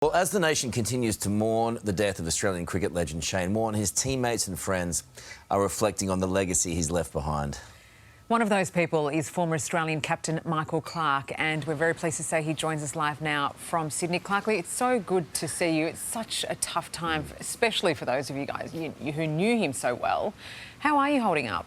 Well, as the nation continues to mourn the death of Australian cricket legend Shane Warne, his teammates and friends are reflecting on the legacy he's left behind. One of those people is former Australian captain Michael Clarke, and we're very pleased to say he joins us live now from Sydney. Clarke, it's so good to see you. It's such a tough time, especially for those of you guys who knew him so well. How are you holding up?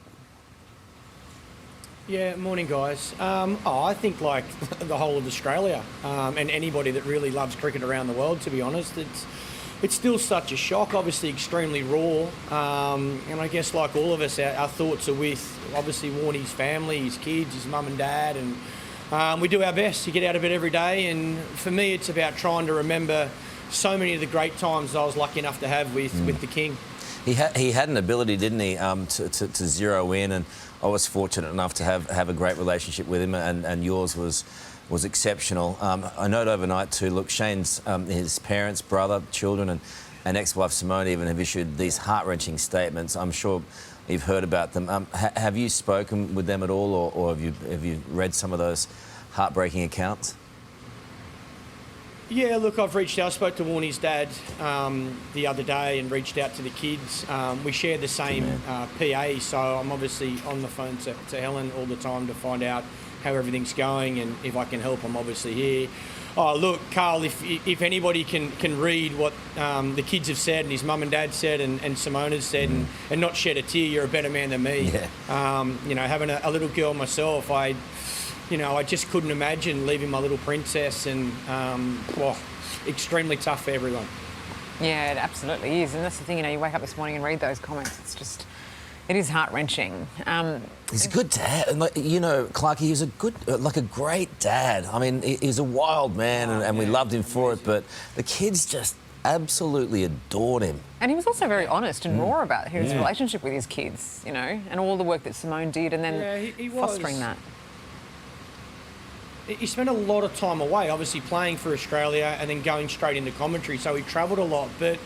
Yeah, morning guys. I think like the whole of Australia and anybody that really loves cricket around the world, to be honest, it's still such a shock, obviously extremely raw, and I guess like all of us, our thoughts are with obviously Warnie's family, his kids, his mum and dad, and we do our best to get out of it every day. And for me, it's about trying to remember so many of the great times I was lucky enough to have with the King. He had an ability, didn't he, to zero in, and I was fortunate enough to have a great relationship with him, and yours was exceptional. I note overnight too, look, Shane's his parents, brother, children, and ex-wife Simone even have issued these heart-wrenching statements. I'm sure you've heard about them. Have you spoken with them at all, or have you read some of those heartbreaking accounts? Yeah, look, I've reached out. I spoke to Warnie's dad the other day and reached out to the kids. We share the same PA, so I'm obviously on the phone to Helen all the time to find out how everything's going, and if I can help, I'm obviously here. Oh, look, Karl, if anybody can read what the kids have said and his mum and dad said and Simone has said and not shed a tear, you're a better man than me. Yeah. You know, having a little girl myself, I just couldn't imagine leaving my little princess, and, well, extremely tough for everyone. Yeah, it absolutely is. And that's the thing, you wake up this morning and read those comments. It's just, it is heart-wrenching. He's a good dad. And, Clarke, he was a great dad. I mean, he was a wild man, and we loved him for it, but the kids just absolutely adored him. And he was also very honest and raw about his relationship with his kids, and all the work that Simone did, and then he fostering that. He spent a lot of time away, obviously playing for Australia and then going straight into commentary, so he travelled a lot. But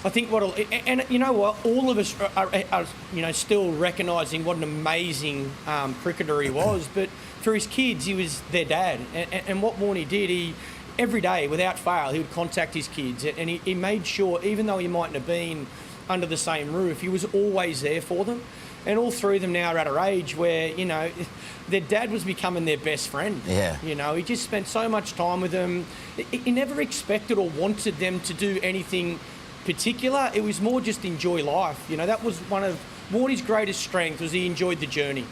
I think and you know what, all of us are still recognising what an amazing cricketer he was. But for his kids, he was their dad. And what Warnie did, every day, without fail, he would contact his kids, and he made sure, even though he mightn't have been under the same roof, he was always there for them. And all three of them now are at an age where, their dad was becoming their best friend. Yeah. He just spent so much time with them. He never expected or wanted them to do anything particular. It was more just enjoy life. That was one of Warnie's greatest strengths, was he enjoyed the journey.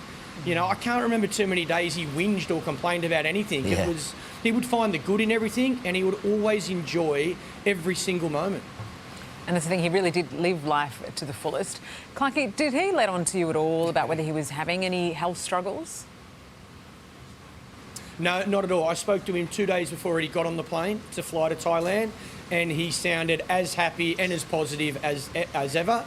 I can't remember too many days he whinged or complained about anything. Yeah. He would find the good in everything, and he would always enjoy every single moment. And that's the thing, he really did live life to the fullest. Clarke, did he let on to you at all about whether he was having any health struggles? No, not at all. I spoke to him 2 days before he got on the plane to fly to Thailand, and he sounded as happy and as positive as ever.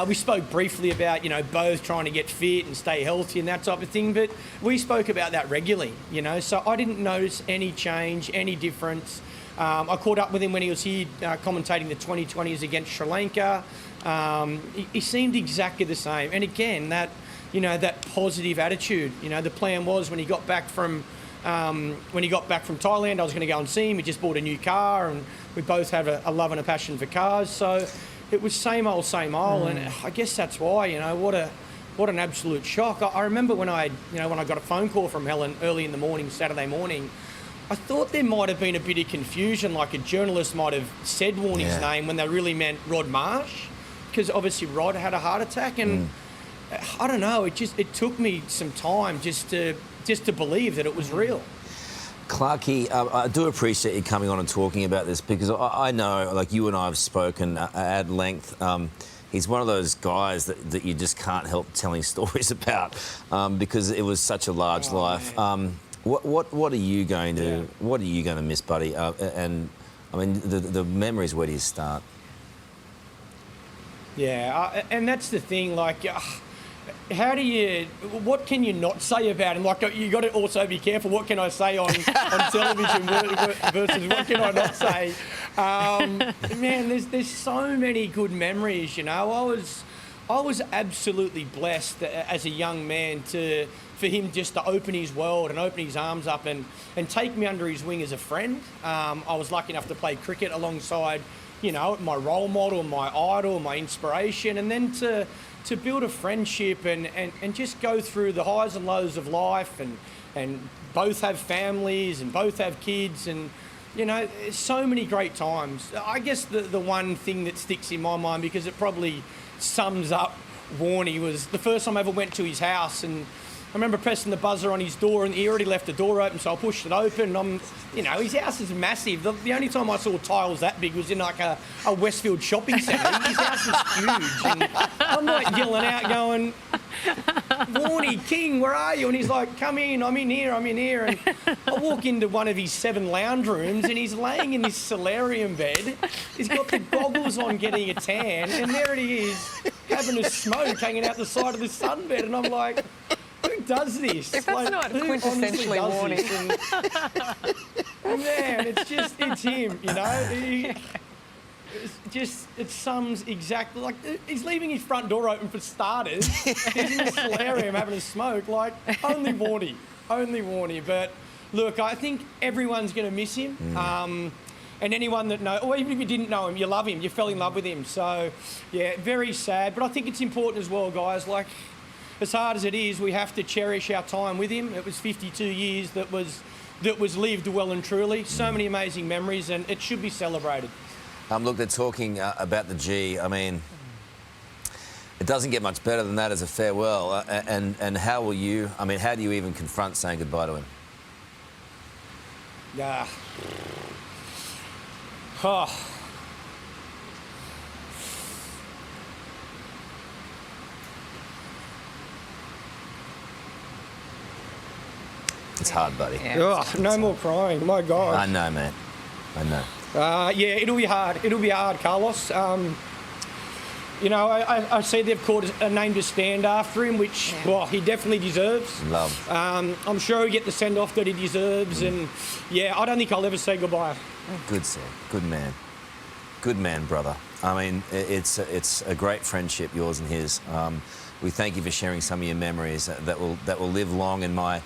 We spoke briefly about, both trying to get fit and stay healthy and that type of thing, but we spoke about that regularly, so I didn't notice any change, any difference. I caught up with him when he was here commentating the 2020s against Sri Lanka. He seemed exactly the same. And again, that positive attitude. The plan was when he got back from Thailand, I was going to go and see him. He just bought a new car, and we both have a love and a passion for cars. So it was same old, and I guess that's why. What an absolute shock. I remember when I got a phone call from Helen early in the morning, Saturday morning. I thought there might have been a bit of confusion, like a journalist might have said Warnie's name when they really meant Rod Marsh, because obviously Rod had a heart attack, and I don't know. It took me some time just to believe that it was real. Clarke, I do appreciate you coming on and talking about this, because I know, like you and I have spoken at length. He's one of those guys that you just can't help telling stories about, because it was such a large life. What are you going to miss, buddy? And I mean, the memories. Where do you start? Yeah, and that's the thing. Like, what can you not say about him? Like, you got to also be careful. What can I say on television versus what can I not say? Man, there's so many good memories. I was absolutely blessed as a young man to for him just to open his world and open his arms up and take me under his wing as a friend. I was lucky enough to play cricket alongside, you know, my role model, my idol, my inspiration, and then to build a friendship and just go through the highs and lows of life and both have families and both have kids and, you know, so many great times. I guess the one thing that sticks in my mind, because it probably sums up Warne, was the first time I ever went to his house, and I remember pressing the buzzer on his door, and he already left the door open, so I pushed it open. And you know, his house is massive. The only time I saw tiles that big was in like a Westfield shopping centre. His house is huge, and I'm like yelling out, going, "Warne, King, where are you?" And he's like, "Come in, I'm in here." And I walk into one of his 7 lounge rooms, and he's laying in this solarium bed. He's got the goggles on, getting a tan, and there it is, having a smoke hanging out the side of the sunbed. And I'm like, who does this? If that's not quintessentially Warne. Man, it's him, you know. It sums exactly, like, he's leaving his front door open for starters. He's in the solarium having a smoke, like, only Warne. But look, I think everyone's going to miss him. And anyone that knows, or even if you didn't know him, you love him, you fell in love with him. So, yeah, very sad. But I think it's important as well, guys, like, as hard as it is, we have to cherish our time with him. It was 52 years that was lived well and truly. So many amazing memories, and it should be celebrated. Look, they're talking about the G. I mean, it doesn't get much better than that as a farewell. And how will you? I mean, how do you even confront saying goodbye to him? Yeah. Oh. It's hard, buddy. Yeah. Oh, no more crying. My God. I know, man. I know. Yeah, it'll be hard. It'll be hard, Carlos. You know, I see they've called a name to stand after him, which, well, he definitely deserves. Love. I'm sure he'll get the send-off that he deserves. And, yeah, I don't think I'll ever say goodbye. Good, sir. Good man. Good man, brother. I mean, it's a great friendship, yours and his. We thank you for sharing some of your memories that will live long in my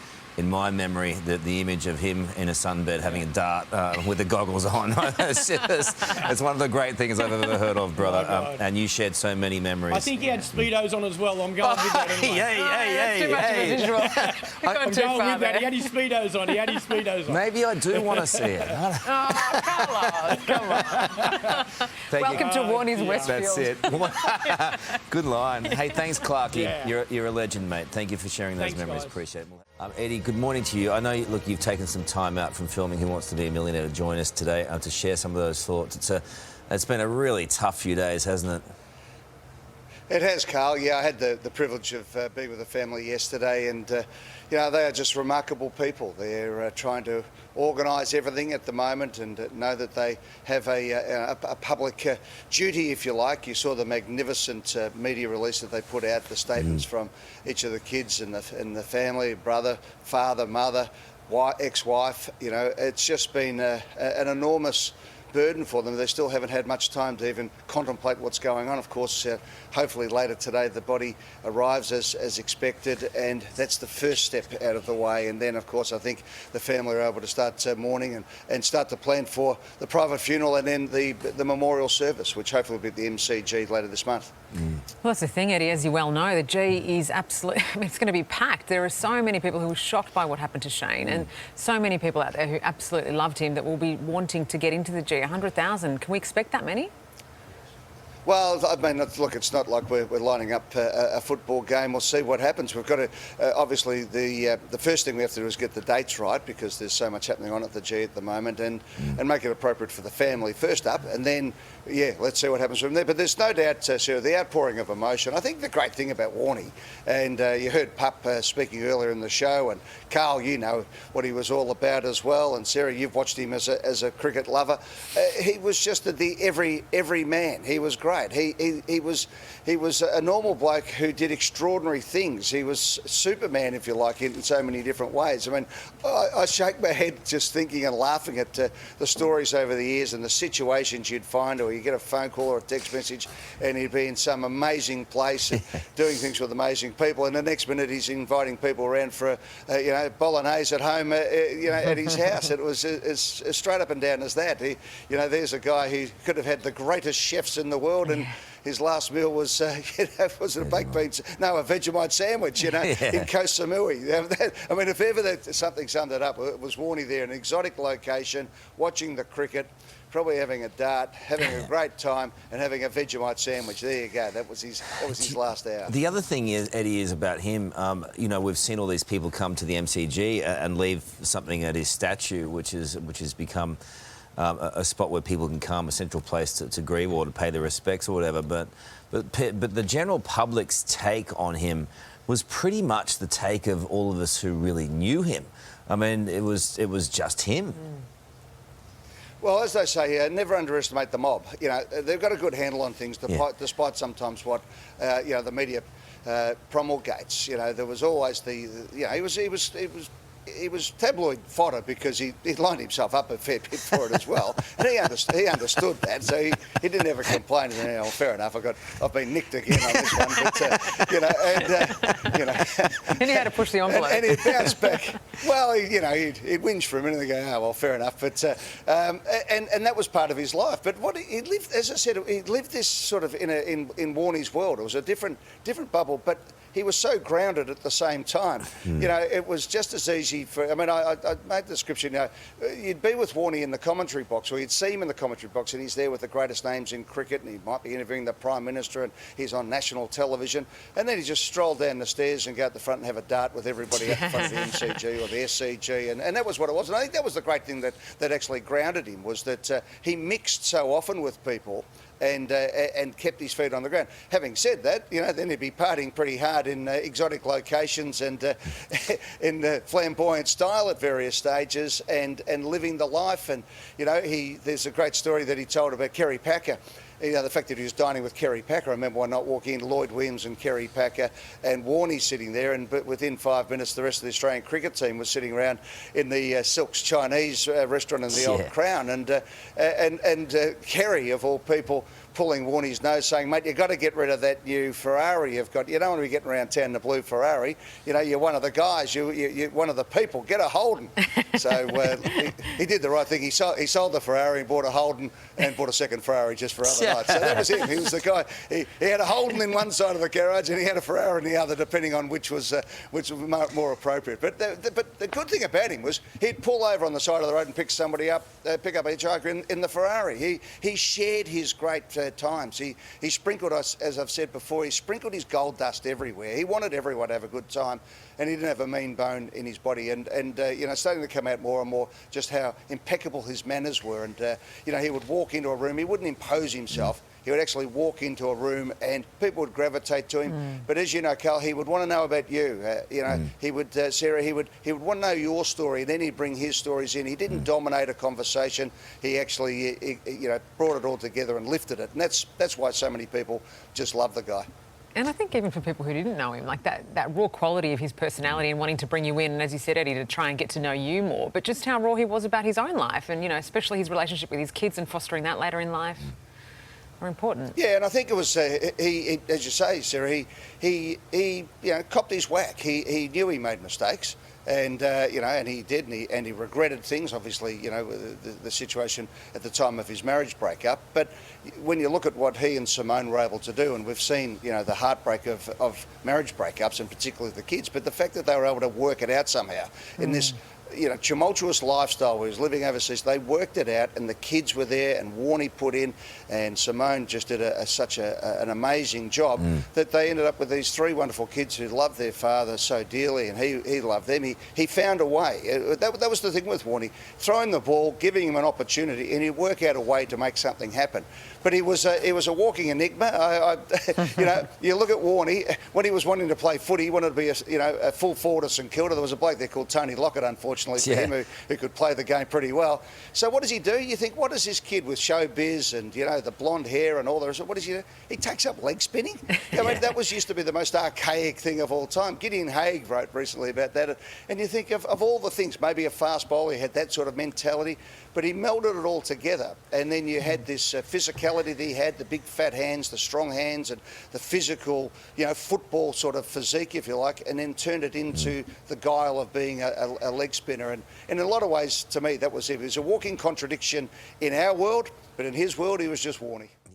memory, the image of him in a sunbed having a dart with the goggles on. It's one of the great things I've ever heard of, brother. And you shared so many memories. I think he had Speedos on as well. I'm going with that anyway. That's too much of a visual. I'm going with that. He had his Speedos on. Maybe I do want to see it. Oh, come on. Welcome to Warnie's Westfield. That's it. Good line. Hey, thanks, Clarke. Yeah. You're a legend, mate. Thank you for sharing those memories. Guys. Appreciate it. Eddie, good morning to you. I know, look, you've taken some time out from filming Who Wants to Be a Millionaire to join us today to share some of those thoughts. It's been a really tough few days, hasn't it? It has, Karl. Yeah, I had the privilege of being with the family yesterday, and you know, they are just remarkable people. They're trying to organise everything at the moment and know that they have a public duty, if you like. You saw the magnificent media release that they put out, the statements from each of the kids and the family, brother, father, mother, ex-wife. You know, it's just been an enormous burden for them. They still haven't had much time to even contemplate what's going on. Of course, hopefully later today the body arrives as expected, and that's the first step out of the way. And then, of course, I think the family are able to start mourning and start to plan for the private funeral and then the memorial service, which hopefully will be at the MCG later this month. Well, that's the thing, Eddie, as you well know, the G is absolutely, I mean, it's going to be packed. There are so many people who were shocked by what happened to Shane and so many people out there who absolutely loved him that will be wanting to get into the G. 100,000. Can we expect that many? Well, I mean, look, it's not like we're lining up a football game. We'll see what happens. We've got to, obviously, the first thing we have to do is get the dates right, because there's so much happening on at the G at the moment, and make it appropriate for the family first up, and then, yeah, let's see what happens from there. But there's no doubt, Sarah, the outpouring of emotion. I think the great thing about Warne, and you heard Pup speaking earlier in the show, and Karl, you know what he was all about as well, and Sarah, you've watched him as a cricket lover. He was just the every man. He was great. great. He was a normal bloke who did extraordinary things. He was Superman, if you like, in so many different ways. I mean, I shake my head just thinking and laughing at the stories over the years and the situations you'd find, or you get a phone call or a text message and he'd be in some amazing place and doing things with amazing people, and the next minute he's inviting people around for bolognese at home at his house. It was as straight up and down as that. There's a guy who could have had the greatest chefs in the world, and his last meal was was it a baked beans? No, a Vegemite sandwich, in Koh Samui. I mean, if ever something summed it up, it was Warne there, an exotic location, watching the cricket, probably having a dart, having a great time, and having a Vegemite sandwich. There you go. That was his last hour. The other thing is, Eddie, is about him. We've seen all these people come to the MCG and leave something at his statue, which has become a spot where people can come, a central place to grieve or to pay their respects or whatever. But the general public's take on him was pretty much the take of all of us who really knew him. I mean, it was just him. Well, as they say, never underestimate the mob. They've got a good handle on things, despite sometimes what the media promulgates. There was always he was tabloid fodder because he lined himself up a fair bit for it as well, and he understood that, so he didn't ever complain. Fair enough, I've been nicked again on this one, but And he had to push the envelope. And he'd bounce back. Well, he'd whinge for a minute and go, oh well, fair enough. But and that was part of his life. But what he lived, as I said, he lived this sort of in Warnie's world. It was a different bubble, but he was so grounded at the same time. It was just as easy for... I mean, I made the description, you'd be with Warnie in the commentary box, or you'd see him in the commentary box, and he's there with the greatest names in cricket, and he might be interviewing the Prime Minister, and he's on national television, and then he just stroll down the stairs and go at the front and have a dart with everybody at the front of the MCG or the SCG, and that was what it was. And I think that was the great thing that actually grounded him, was that he mixed so often with people and kept his feet on the ground. Having said that, then he'd be partying pretty hard in exotic locations and in flamboyant style at various stages and living the life. And, there's a great story that he told about Kerry Packer. The fact that he was dining with Kerry Packer. I remember one night walking in, Lloyd Williams and Kerry Packer and Warnie sitting there, but within 5 minutes the rest of the Australian cricket team was sitting around in the Silk's Chinese restaurant in the Old Crown, and Kerry, of all people, pulling Warnie's nose, saying, mate, you've got to get rid of that new Ferrari you've got. You don't want to be getting around town in the blue Ferrari. You're one of the guys. You're one of the people. Get a Holden. So he did the right thing. He sold the Ferrari and bought a Holden and bought a second Ferrari just for other nights. So that was him. He was the guy. He had a Holden in one side of the garage and he had a Ferrari in the other, depending on which was more appropriate. But the good thing about him was he'd pull over on the side of the road and pick somebody up, pick up a hitchhiker in the Ferrari. He shared his great times. He sprinkled us, as I've said before, he sprinkled his gold dust everywhere. He wanted everyone to have a good time, and he didn't have a mean bone in his body. And starting to come out more and more just how impeccable his manners were. And he would walk into a room. He wouldn't impose himself. He would actually walk into a room and people would gravitate to him. But as you know, Karl, he would want to know about you. He would, Sarah, he would want to know your story, and then he'd bring his stories in. He didn't dominate a conversation. He actually, brought it all together and lifted it. And that's why so many people just love the guy. And I think even for people who didn't know him, like that raw quality of his personality and wanting to bring you in, and as you said, Eddie, to try and get to know you more, but just how raw he was about his own life and, especially his relationship with his kids and fostering that later in life. Are important. Yeah, and I think it was he, as you say, Sarah. He copped his whack. He knew he made mistakes, and and he did, and he regretted things. Obviously, the situation at the time of his marriage breakup. But when you look at what he and Simone were able to do, and we've seen the heartbreak of marriage breakups, and particularly the kids, but the fact that they were able to work it out somehow in this tumultuous lifestyle where he was living overseas, they worked it out, and the kids were there, and Warnie put in, and Simone just did such an amazing job that they ended up with these 3 wonderful kids who loved their father so dearly, and he loved them. He found a way. That was the thing with Warnie, throwing the ball, giving him an opportunity, and he'd work out a way to make something happen. But he was a walking enigma. You look at Warnie, when he was wanting to play footy, he wanted to be a full forward at St Kilda. There was a bloke there called Tony Lockett, unfortunately, unfortunately for him, who could play the game pretty well. So what does he do? You think, what is this kid with showbiz and, you know, the blonde hair and all the rest? What does he do? He takes up leg spinning. I mean, that used to be the most archaic thing of all time. Gideon Haigh wrote recently about that. And you think of all the things, maybe a fast bowler, he had that sort of mentality, but he melded it all together. And then you had this physicality that he had, the big fat hands, the strong hands, and the physical, you know, football sort of physique, if you like, and then turned it into the guile of being a leg spinner. And in a lot of ways, to me, that was him. He was a walking contradiction in our world, but in his world, he was just Warnie.